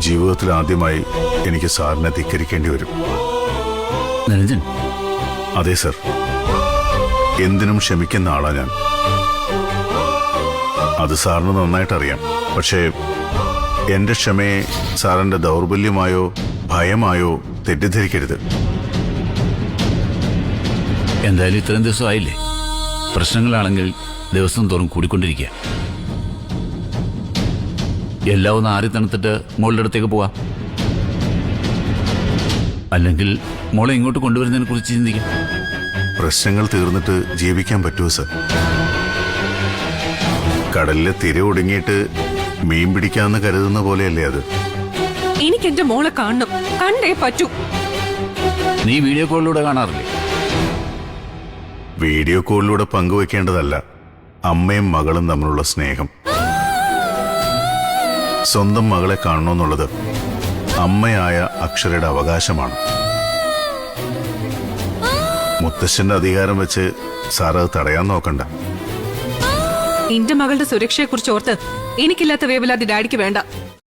ജീവിതത്തിൽ ആദ്യമായി എനിക്ക് സാറിനെ ധിക്കരിക്കേണ്ടി വരും. നിരഞ്ജൻ. അതെ സർ, എന്തിനും ക്ഷമിക്കുന്ന ആളാ ഞാൻ. അത് സാറിന് നന്നായിട്ട് അറിയാം. പക്ഷേ എന്റെ ക്ഷമയെ സാറിന്റെ ദൗർബല്യമായോ ഭയമായോ തെറ്റിദ്ധരിക്കരുത്. എന്തായാലും ഇത്രയും ദിവസമായില്ലേ, പ്രശ്നങ്ങളാണെങ്കിൽ ദിവസം തോറും കൂടിക്കൊണ്ടിരിക്കുക. എല്ലാം ഒന്ന് ആറി തണുത്തിട്ട് മോളുടെ അടുത്തേക്ക് പോവാം. അല്ലെങ്കിൽ മോളെ ഇങ്ങോട്ട് കൊണ്ടുവരുന്നതിനെ കുറിച്ച് ചിന്തിക്കാം. പ്രശ്നങ്ങൾ തീർന്നിട്ട് ജീവിക്കാൻ പറ്റുമോ സർ? കടലിലെ തിര ഒടുങ്ങിയിട്ട് മീൻ പിടിക്കാന്ന് കരുതുന്ന പോലെയല്ലേ അത്? എനിക്ക് എന്റെ മോളെ കാണണം, കണ്ടേ പറ്റൂ. നീ വീഡിയോ കോളിലൂടെ കാണാറില്ലേ? വീഡിയോ കോളിലൂടെ പങ്കുവെക്കേണ്ടതല്ല അമ്മയും മകളും തമ്മിലുള്ള സ്നേഹം. സ്വന്തം മകളെ കാണണമെന്നുള്ളത് അമ്മയായ അക്ഷരയുടെ അവകാശമാണ്. മുത്തശ്ശന്റെ അധികാരം വെച്ച് സാർ അത് തടയാൻ നോക്കണ്ട. എന്റെ മകളുടെ സുരക്ഷയെ കുറിച്ച് ഓർത്ത് എനിക്കില്ലാത്ത വേവലാതി ഡാഡിക്ക് വേണ്ട.